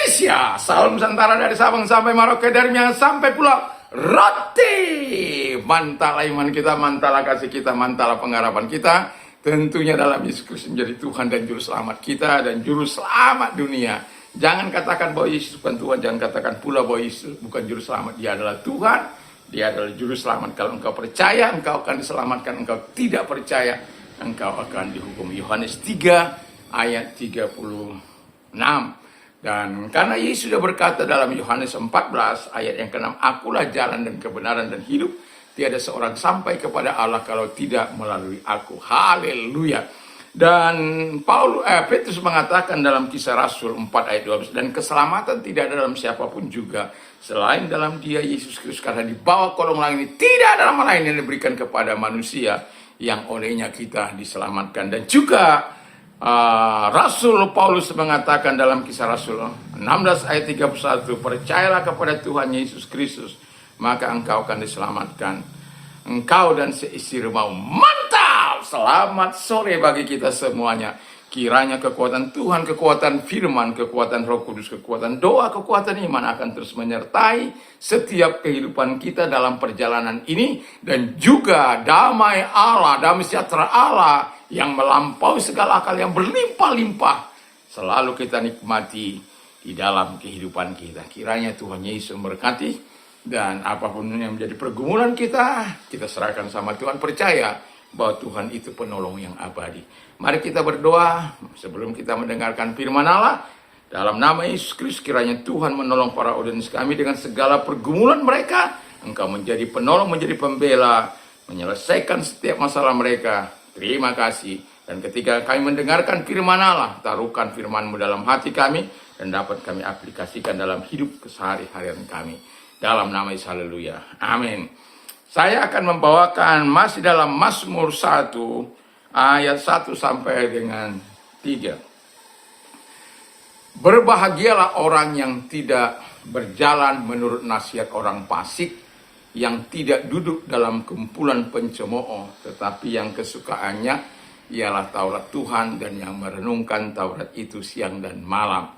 Indonesia. Salam Nusantara dari Sabang sampai Merauke, dari Minang sampai Pulau Rote. Mantalah iman kita, mantalah kasih kita, mantalah pengharapan kita. Tentunya dalam Yesus Kristus menjadi Tuhan dan Juru Selamat kita dan Juru Selamat dunia. Jangan katakan bahwa Yesus bukan Tuhan, jangan katakan pula bahwa Yesus bukan Juru Selamat. Dia adalah Tuhan, Dia adalah Juru Selamat. Kalau engkau percaya, engkau akan diselamatkan. Engkau tidak percaya, engkau akan dihukum. Yohanes 3 ayat 36. Dan karena Yesus sudah berkata dalam Yohanes 14 ayat yang ke-6, akulah jalan dan kebenaran dan hidup. Tiada seorang sampai kepada Allah kalau tidak melalui aku. Haleluya. Dan Petrus mengatakan dalam Kisah Rasul 4 ayat 12, dan keselamatan tidak ada dalam siapapun juga selain dalam Dia Yesus Kristus, karena di bawah kolong langit ini tidak ada nama lain yang diberikan kepada manusia yang olehnya kita diselamatkan. Dan juga Rasul Paulus mengatakan dalam Kisah Rasul 16 ayat 31, percayalah kepada Tuhan Yesus Kristus, maka engkau akan diselamatkan, engkau dan seisi rumahmu. Mantap! Selamat sore bagi kita semuanya. Kiranya kekuatan Tuhan, kekuatan firman, kekuatan Roh Kudus, kekuatan doa, kekuatan iman akan terus menyertai setiap kehidupan kita dalam perjalanan ini. Dan juga damai Allah, damai sejahtera Allah yang melampaui segala akal, yang berlimpah-limpah, selalu kita nikmati di dalam kehidupan kita. Kiranya Tuhan Yesus memberkati, dan apapun yang menjadi pergumulan kita, kita serahkan sama Tuhan, percaya bahwa Tuhan itu penolong yang abadi. Mari kita berdoa sebelum kita mendengarkan firman Allah. Dalam nama Yesus Kristus, kiranya Tuhan menolong para audiens kami dengan segala pergumulan mereka. Engkau menjadi penolong, menjadi pembela, menyelesaikan setiap masalah mereka. Terima kasih. Dan ketika kami mendengarkan firman Allah, taruhkan firman-Mu dalam hati kami dan dapat kami aplikasikan dalam hidup kesehari-harian kami. Dalam nama Yesus, haleluya. Amin. Saya akan membawakan masih dalam Mazmur 1 ayat 1 sampai dengan 3. Berbahagialah orang yang tidak berjalan menurut nasihat orang fasik, yang tidak duduk dalam kumpulan pencemooh, tetapi yang kesukaannya ialah Taurat Tuhan, dan yang merenungkan Taurat itu siang dan malam.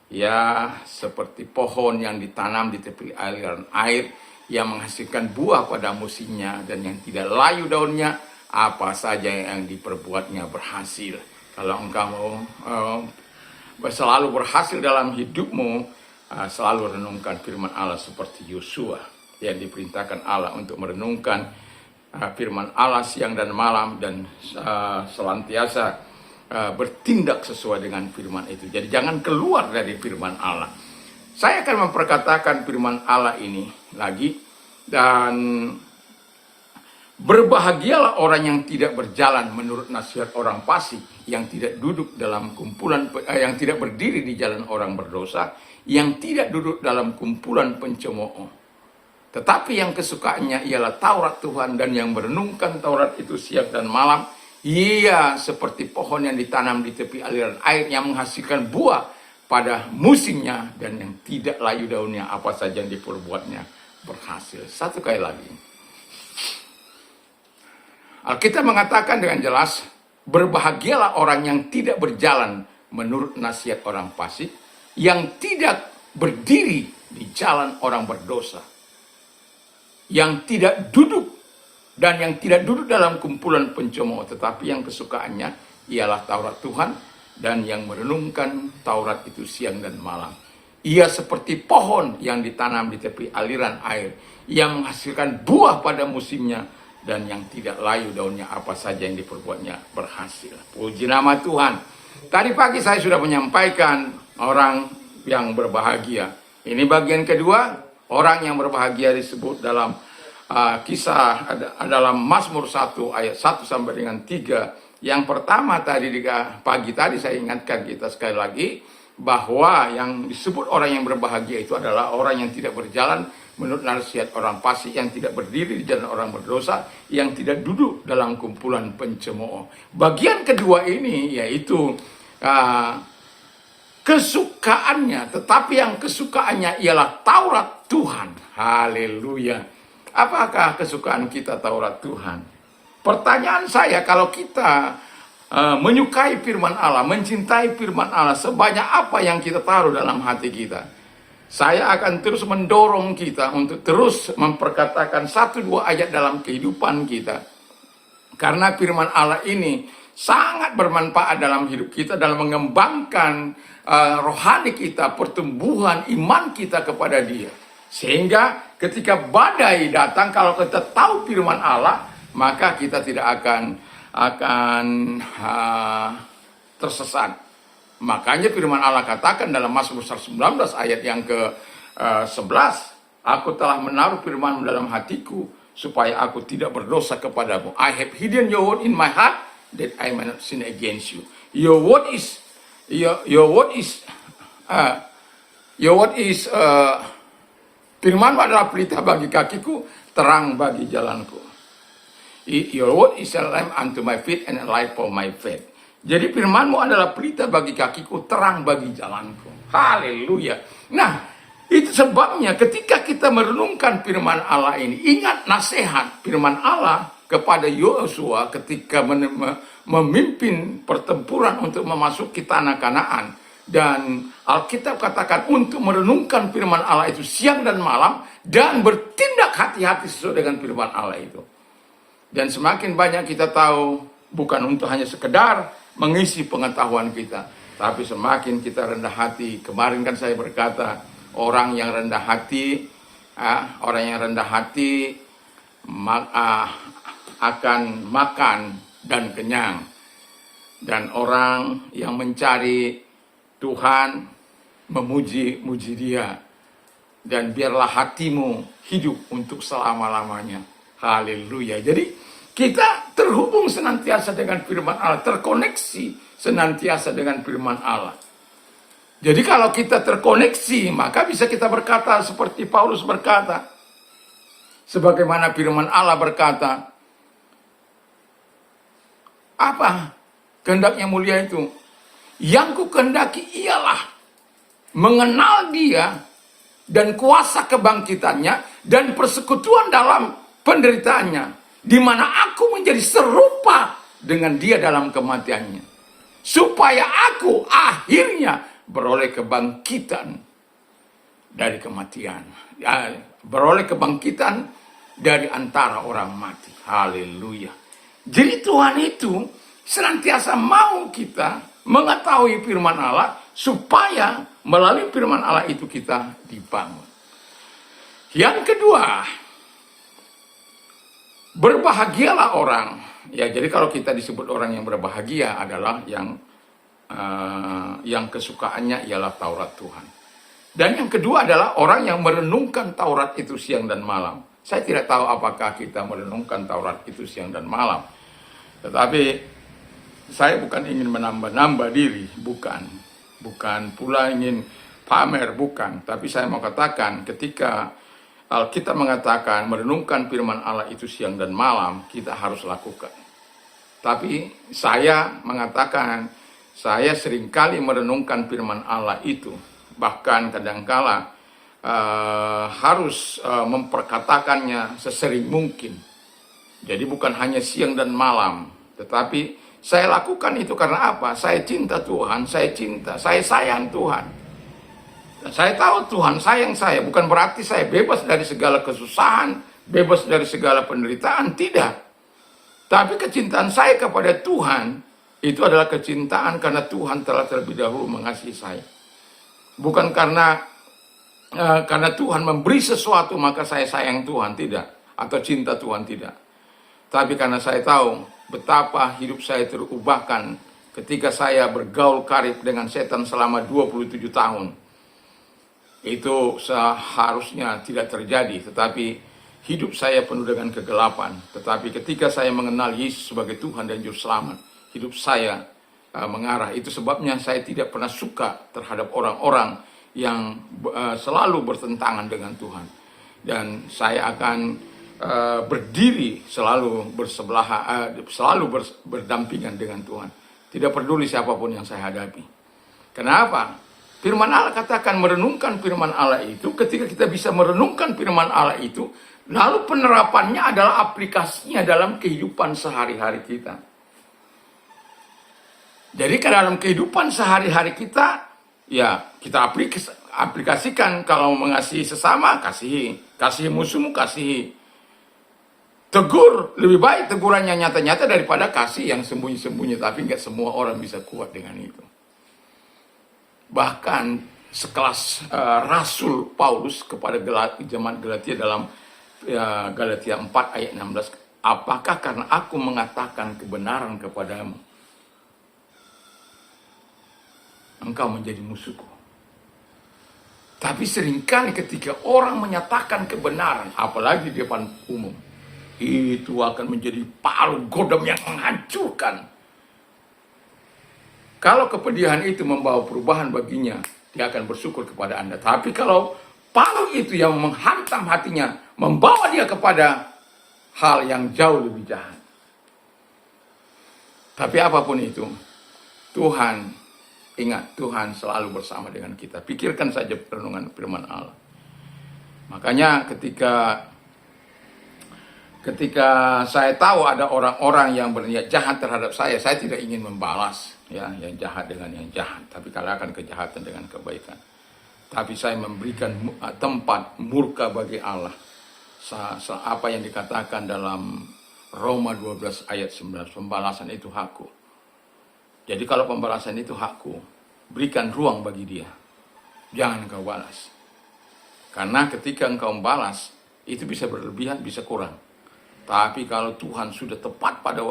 Ya, seperti pohon yang ditanam di tepi aliran air, yang menghasilkan buah pada musimnya, dan yang tidak layu daunnya, apa saja yang diperbuatnya berhasil. Kalau engkau mau selalu berhasil dalam hidupmu, selalu renungkan firman Allah seperti Yosua yang diperintahkan Allah untuk merenungkan firman Allah siang dan malam, dan selantiasa bertindak sesuai dengan firman itu. Jadi jangan keluar dari firman Allah. Saya akan memperkatakan firman Allah ini lagi, dan berbahagialah orang yang tidak berjalan menurut nasihat orang fasik, yang tidak duduk dalam kumpulan, yang tidak berdiri di jalan orang berdosa, yang tidak duduk dalam kumpulan pencemooh, tetapi yang kesukaannya ialah Taurat Tuhan, dan yang merenungkan Taurat itu siang dan malam. Ia seperti pohon yang ditanam di tepi aliran air, yang menghasilkan buah pada musimnya, dan yang tidak layu daunnya, apa saja yang diperbuatnya berhasil. Satu kali lagi. Alkitab mengatakan dengan jelas, berbahagialah orang yang tidak berjalan menurut nasihat orang fasik, yang tidak berdiri di jalan orang berdosa, yang tidak duduk dan yang tidak duduk dalam kumpulan pencemooh, tetapi yang kesukaannya ialah Taurat Tuhan, dan yang merenungkan Taurat itu siang dan malam. Ia seperti pohon yang ditanam di tepi aliran air, yang menghasilkan buah pada musimnya, dan yang tidak layu daunnya, apa saja yang diperbuatnya berhasil. Puji nama Tuhan. Tadi pagi saya sudah menyampaikan orang yang berbahagia. Ini bagian kedua, orang yang berbahagia disebut dalam kisah dalam Mazmur 1 ayat 1 sampai dengan 3. Yang pertama tadi pagi tadi saya ingatkan kita sekali lagi, bahwa yang disebut orang yang berbahagia itu adalah orang yang tidak berjalan menurut nasihat orang fasik, yang tidak berdiri di jalan orang berdosa, yang tidak duduk dalam kumpulan pencemooh. Bagian kedua ini yaitu kesukaannya, tetapi yang kesukaannya ialah Taurat Tuhan. Haleluya. Apakah kesukaan kita Taurat Tuhan? Pertanyaan saya, kalau kita menyukai firman Allah, mencintai firman Allah sebanyak apa yang kita taruh dalam hati kita. Saya akan terus mendorong kita untuk terus memperkatakan satu dua ayat dalam kehidupan kita. Karena firman Allah ini sangat bermanfaat dalam hidup kita, dalam mengembangkan rohani kita, pertumbuhan iman kita kepada Dia. Sehingga ketika badai datang, kalau kita tahu firman Allah, maka kita tidak akan tersesat. Makanya firman Allah katakan dalam Mazmur 19 ayat yang ke-11, aku telah menaruh firman dalam hatiku supaya aku tidak berdosa kepadamu. I have hidden your word in my heart that I may not sin against you. Your word is firman adalah pelita bagi kakiku, terang bagi jalanku. Your word is a lamp unto my feet and a light for my feet. Jadi firmanmu adalah pelita bagi kakiku, terang bagi jalanku. Haleluya. Nah, itu sebabnya ketika kita merenungkan firman Allah ini, ingat nasihat firman Allah kepada Yosua ketika memimpin pertempuran untuk memasuki tanah Kanaan. Dan Alkitab katakan untuk merenungkan firman Allah itu siang dan malam dan bertindak hati-hati sesuai dengan firman Allah itu. Dan semakin banyak kita tahu, bukan untuk hanya sekedar mengisi pengetahuan kita, tapi semakin kita rendah hati. Kemarin kan saya berkata, orang yang rendah hati akan makan dan kenyang. Dan orang yang mencari Tuhan memuji Dia. Dan biarlah hatimu hidup untuk selama-lamanya. Haleluya. Jadi kita terhubung senantiasa dengan firman Allah, terkoneksi senantiasa dengan firman Allah. Jadi kalau kita terkoneksi, maka bisa kita berkata seperti Paulus berkata. Sebagaimana firman Allah berkata, apa kehendak yang mulia itu? Yang ku kehendaki ialah mengenal Dia dan kuasa kebangkitannya dan persekutuan dalam penderitaannya, di mana aku menjadi serupa dengan Dia dalam kematiannya, supaya aku akhirnya beroleh kebangkitan dari kematian, beroleh kebangkitan dari antara orang mati. Haleluya. Jadi Tuhan itu senantiasa mau kita mengetahui firman Allah, supaya melalui firman Allah itu kita dibangun. Yang kedua, berbahagialah orang. Ya, jadi kalau kita disebut orang yang berbahagia adalah yang kesukaannya ialah Taurat Tuhan. Dan yang kedua adalah orang yang merenungkan Taurat itu siang dan malam. Saya tidak tahu apakah kita merenungkan Taurat itu siang dan malam. Tetapi saya bukan ingin menambah-nambah diri, bukan pula ingin pamer, bukan. Tapi saya mau katakan, ketika Alkitab mengatakan merenungkan firman Allah itu siang dan malam, kita harus lakukan. Tapi saya mengatakan, saya seringkali merenungkan firman Allah itu, bahkan kadangkala harus memperkatakannya sesering mungkin. Jadi bukan hanya siang dan malam, tetapi saya lakukan itu karena apa? Saya cinta Tuhan, saya sayang Tuhan. Saya tahu Tuhan sayang saya, bukan berarti saya bebas dari segala kesusahan, bebas dari segala penderitaan, tidak. Tapi kecintaan saya kepada Tuhan, itu adalah kecintaan karena Tuhan telah terlebih dahulu mengasihi saya. Bukan karena Tuhan memberi sesuatu maka saya sayang Tuhan, tidak. Atau cinta Tuhan, tidak. Tapi karena saya tahu betapa hidup saya terubahkan ketika saya bergaul karib dengan setan selama 27 tahun. Itu seharusnya tidak terjadi, tetapi hidup saya penuh dengan kegelapan. Tetapi ketika saya mengenal Yesus sebagai Tuhan dan Juru Selamat, hidup saya mengarah. Itu sebabnya saya tidak pernah suka terhadap orang-orang yang selalu bertentangan dengan Tuhan. Dan saya akan berdiri selalu berdampingan dengan Tuhan. Tidak peduli siapapun yang saya hadapi. Kenapa? Firman Allah katakan merenungkan firman Allah itu, ketika kita bisa merenungkan firman Allah itu, lalu penerapannya adalah aplikasinya dalam kehidupan sehari-hari kita. Jadi ke dalam kehidupan sehari-hari kita, ya kita aplikasikan. Kalau mengasihi sesama, kasihi. Kasihi musuhmu, kasihi. Tegur, lebih baik tegurannya nyata-nyata daripada kasih yang sembunyi-sembunyi. Tapi nggak semua orang bisa kuat dengan itu. Bahkan sekelas Rasul Paulus kepada jemaat Galatia dalam Galatia 4 ayat 16. Apakah karena aku mengatakan kebenaran kepadamu, engkau menjadi musuhku? Tapi seringkali ketika orang menyatakan kebenaran, apalagi di depan umum, itu akan menjadi palu godam yang menghancurkan. Kalau kepedihan itu membawa perubahan baginya, dia akan bersyukur kepada Anda. Tapi kalau palu itu yang menghantam hatinya, membawa dia kepada hal yang jauh lebih jahat. Tapi apapun itu, Tuhan, ingat, Tuhan selalu bersama dengan kita. Pikirkan saja perenungan firman Allah. Makanya ketika saya tahu ada orang-orang yang berniat jahat terhadap saya tidak ingin membalas ya yang jahat dengan yang jahat, tapi kalahkan kejahatan dengan kebaikan. Tapi saya memberikan tempat murka bagi Allah. Apa yang dikatakan dalam Roma 12 ayat 19, pembalasan itu hakku. Jadi kalau pembalasan itu hakku, berikan ruang bagi dia. Jangan engkau balas. Karena ketika engkau membalas, itu bisa berlebihan, bisa kurang. Tapi kalau Tuhan sudah tepat pada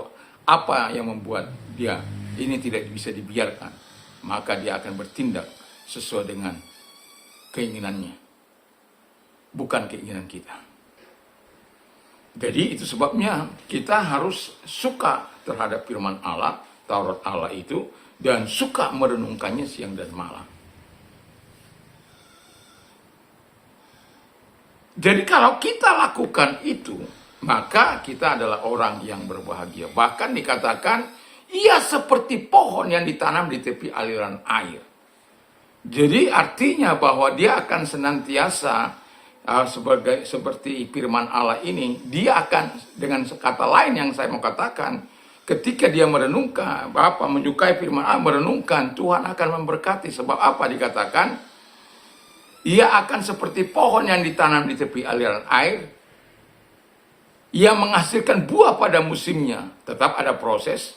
apa yang membuat dia ini tidak bisa dibiarkan, maka dia akan bertindak sesuai dengan keinginannya, bukan keinginan kita. Jadi itu sebabnya kita harus suka terhadap firman Allah, Taurat Allah itu, dan suka merenungkannya siang dan malam. Jadi kalau kita lakukan itu, maka kita adalah orang yang berbahagia. Bahkan dikatakan, ia seperti pohon yang ditanam di tepi aliran air. Jadi artinya bahwa dia akan senantiasa seperti firman Allah ini, dia akan, dengan kata lain yang saya mau katakan, ketika dia merenungkan, menyukai firman Allah, merenungkan, Tuhan akan memberkati. Sebab apa dikatakan? Ia akan seperti pohon yang ditanam di tepi aliran air, ia menghasilkan buah pada musimnya. Tetap ada proses.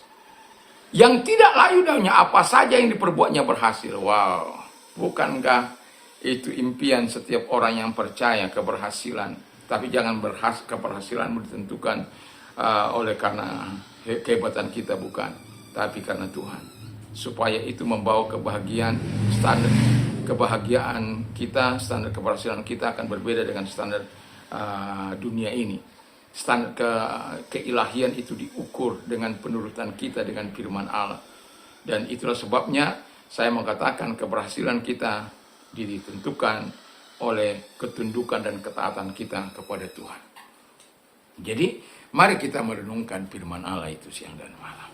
Yang tidak layu daunnya, apa saja yang diperbuatnya berhasil. Wow, bukankah itu impian setiap orang yang percaya keberhasilan? Tapi jangan keberhasilan ditentukan oleh karena kehebatan kita, bukan. Tapi karena Tuhan. Supaya itu membawa kebahagiaan, standar kebahagiaan kita, standar keberhasilan kita akan berbeda dengan standar dunia ini. Standar keilahian itu diukur dengan penurutan kita dengan firman Allah. Dan itulah sebabnya saya mengatakan keberhasilan kita ditentukan oleh ketundukan dan ketaatan kita kepada Tuhan. Jadi mari kita merenungkan firman Allah itu siang dan malam,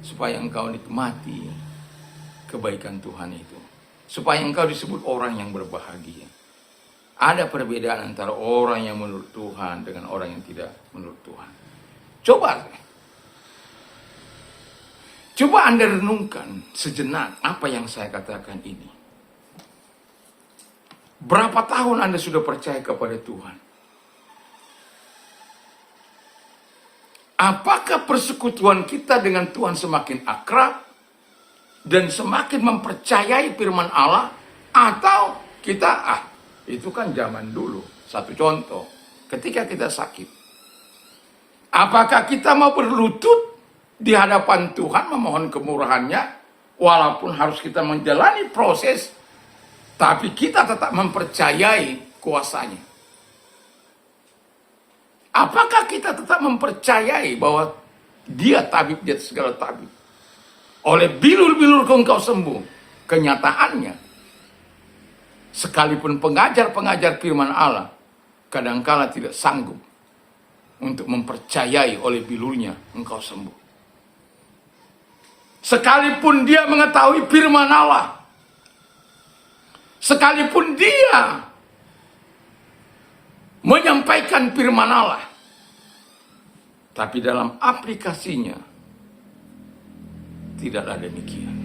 supaya engkau nikmati kebaikan Tuhan itu, supaya engkau disebut orang yang berbahagia. Ada perbedaan antara orang yang menurut Tuhan dengan orang yang tidak menurut Tuhan. Coba Anda renungkan sejenak apa yang saya katakan ini. Berapa tahun Anda sudah percaya kepada Tuhan? Apakah persekutuan kita dengan Tuhan semakin akrab dan semakin mempercayai firman Allah, atau kita itu kan zaman dulu. Satu contoh, ketika kita sakit, apakah kita mau berlutut di hadapan Tuhan memohon kemurahannya, walaupun harus kita menjalani proses, tapi kita tetap mempercayai kuasanya? Apakah kita tetap mempercayai bahwa dia tabib di atas segala tabib? Oleh bilur-bilur engkau sembuh. Kenyataannya, sekalipun pengajar-pengajar firman Allah kadangkala tidak sanggup untuk mempercayai oleh bilurnya engkau sembuh. Sekalipun dia mengetahui firman Allah, sekalipun dia menyampaikan firman Allah, tapi dalam aplikasinya tidaklah demikian.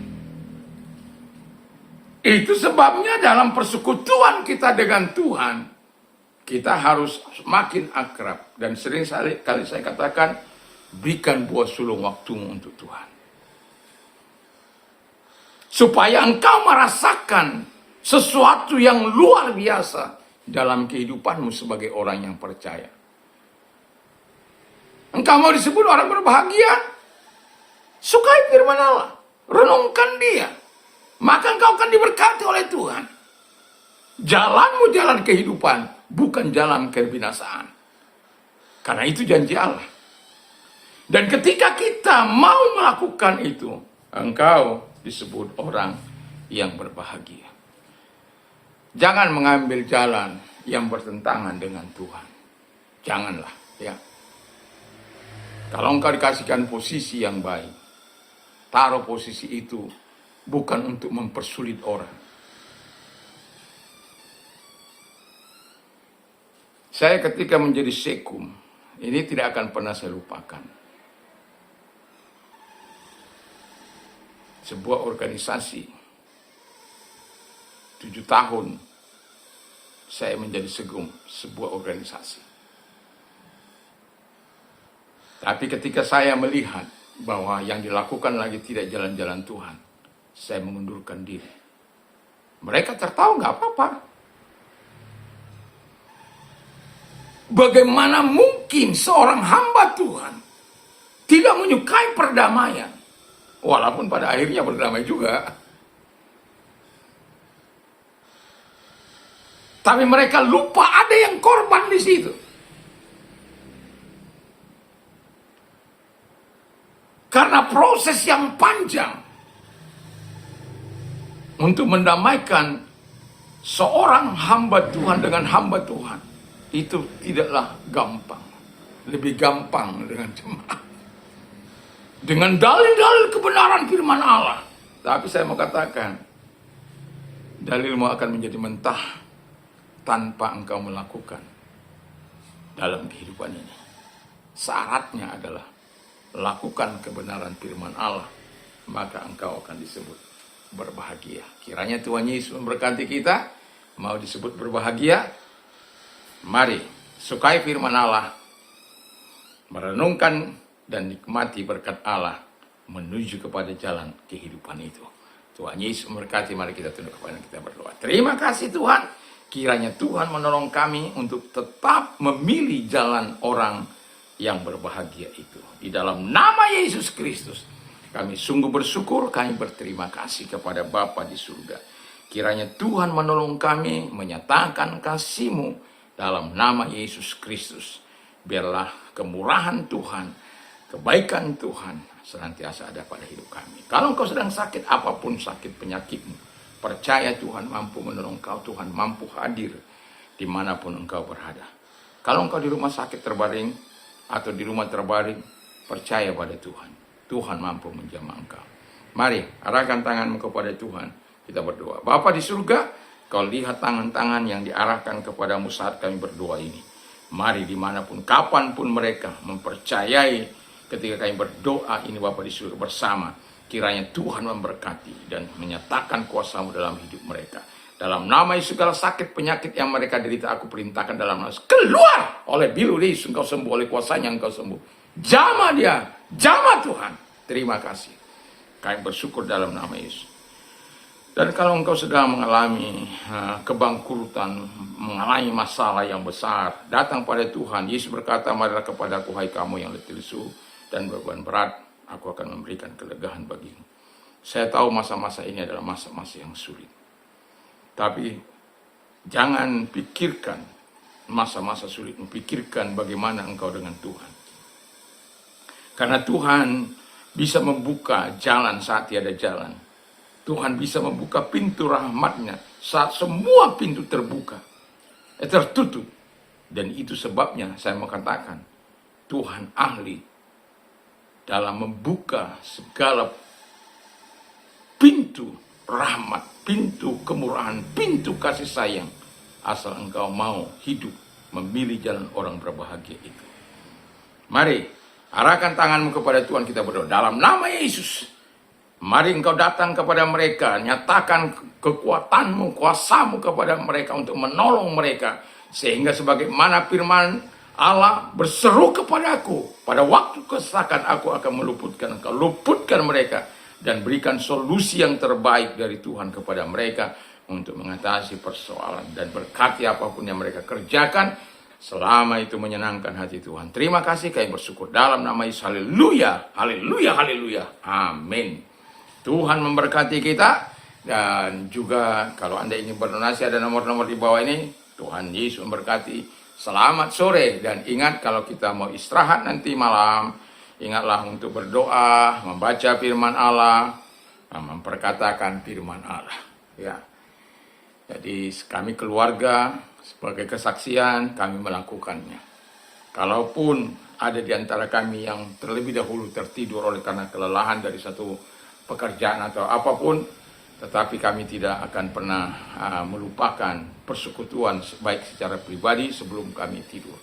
Itu sebabnya dalam persekutuan kita dengan Tuhan, kita harus makin akrab. Dan sering kali saya katakan, berikan buah sulung waktumu untuk Tuhan. Supaya engkau merasakan sesuatu yang luar biasa dalam kehidupanmu sebagai orang yang percaya. Engkau mau disebut orang berbahagia? Sukai firman Allah. Renungkan dia. Maka engkau akan diberkati oleh Tuhan. Jalanmu jalan kehidupan, bukan jalan kebinasaan. Karena itu janji Allah. Dan ketika kita mau melakukan itu, engkau disebut orang yang berbahagia. Jangan mengambil jalan yang bertentangan dengan Tuhan. Janganlah, ya. Kalau engkau dikasihkan posisi yang baik, taruh posisi itu bukan untuk mempersulit orang. Saya ketika menjadi sekum, ini tidak akan pernah saya lupakan. Sebuah organisasi, 7 tahun saya menjadi sekum sebuah organisasi. Tapi ketika saya melihat bahwa yang dilakukan lagi tidak jalan-jalan Tuhan, saya mengundurkan diri. Mereka tertawa, nggak apa-apa. Bagaimana mungkin seorang hamba Tuhan tidak menyukai perdamaian? Walaupun pada akhirnya berdamai juga. Tapi mereka lupa ada yang korban di situ. Karena proses yang panjang untuk mendamaikan seorang hamba Tuhan dengan hamba Tuhan, itu tidaklah gampang. Lebih gampang dengan jemaat, dengan dalil-dalil kebenaran firman Allah. Tapi saya mau katakan, dalilmu akan menjadi mentah tanpa engkau melakukan dalam kehidupan ini. Syaratnya adalah lakukan kebenaran firman Allah, maka engkau akan disebut berbahagia. Kiranya Tuhan Yesus memberkati kita. Mau disebut berbahagia? Mari sukai firman Allah, merenungkan dan nikmati berkat Allah menuju kepada jalan kehidupan itu. Tuhan Yesus memberkati. Mari kita tunduk kepala kita berdoa. Terima kasih Tuhan. Kiranya Tuhan menolong kami untuk tetap memilih jalan orang yang berbahagia itu. Di dalam nama Yesus Kristus, kami sungguh bersyukur, kami berterima kasih kepada Bapa di surga. Kiranya Tuhan menolong kami menyatakan kasih-Mu dalam nama Yesus Kristus. Biarlah kemurahan Tuhan, kebaikan Tuhan senantiasa ada pada hidup kami. Kalau engkau sedang sakit, apapun sakit penyakitmu, percaya Tuhan mampu menolong kau, Tuhan mampu hadir dimanapun engkau berada. Kalau engkau di rumah sakit terbaring, atau di rumah terbaring, percaya pada Tuhan. Tuhan mampu menjamah engkau. Mari, arahkan tanganmu kepada Tuhan. Kita berdoa. Bapa di surga, kau lihat tangan-tangan yang diarahkan kepadamu saat kami berdoa ini. Mari dimanapun, kapanpun mereka mempercayai ketika kami berdoa ini Bapa di surga bersama. Kiranya Tuhan memberkati dan menyatakan kuasa-Mu dalam hidup mereka. Dalam nama Yesus, segala sakit penyakit yang mereka derita, aku perintahkan dalam nama Yesus, keluar oleh bilu Yesus, engkau sembuh, oleh kuasanya engkau sembuh. Jamah dia, jamah Tuhan. Terima kasih. Kami bersyukur dalam nama Yesus. Dan kalau engkau sedang mengalami kebangkrutan, mengalami masalah yang besar, datang pada Tuhan. Yesus berkata, marilah kepadaku hai kamu yang letih lesu dan beban berat, aku akan memberikan kelegaan bagimu. Saya tahu masa-masa ini adalah masa-masa yang sulit. Tapi jangan pikirkan masa-masa sulit, pikirkan bagaimana engkau dengan Tuhan. Karena Tuhan bisa membuka jalan saat tiada jalan. Tuhan bisa membuka pintu rahmat-Nya saat semua pintu terbuka, tertutup. Dan itu sebabnya saya mau katakan, Tuhan ahli dalam membuka segala pintu rahmat, pintu kemurahan, pintu kasih sayang, asal engkau mau hidup memilih jalan orang berbahagia itu. Mari arahkan tanganmu kepada Tuhan, kita berdoa dalam nama Yesus. Mari engkau datang kepada mereka, nyatakan kekuatanmu, kuasamu kepada mereka untuk menolong mereka. Sehingga sebagaimana firman Allah berseru kepadaku, pada waktu kesesakan aku akan meluputkan engkau, luputkan mereka, dan berikan solusi yang terbaik dari Tuhan kepada mereka untuk mengatasi persoalan dan berkati apapun yang mereka kerjakan, selama itu menyenangkan hati Tuhan. Terima kasih, kami bersyukur dalam nama Yesus. Haleluya, haleluya, haleluya. Amin. Tuhan memberkati kita. Dan juga kalau Anda ingin berdonasi, ada nomor-nomor di bawah ini. Tuhan Yesus memberkati. Selamat sore. Dan ingat, kalau kita mau istirahat nanti malam, ingatlah untuk berdoa, membaca firman Allah, memperkatakan firman Allah. Ya. Jadi kami keluarga, sebagai kesaksian, kami melakukannya. Kalaupun ada di antara kami yang terlebih dahulu tertidur oleh karena kelelahan dari satu pekerjaan atau apapun, tetapi kami tidak akan pernah melupakan persekutuan baik secara pribadi sebelum kami tidur.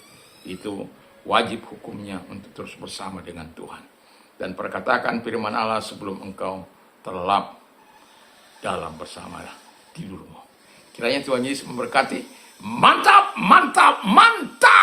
Itu wajib hukumnya untuk terus bersama dengan Tuhan. Dan perkatakan firman Allah sebelum engkau terlelap dalam bersama tidurmu. Kiranya Tuhan Yesus memberkati. Mantap, mantap, mantap.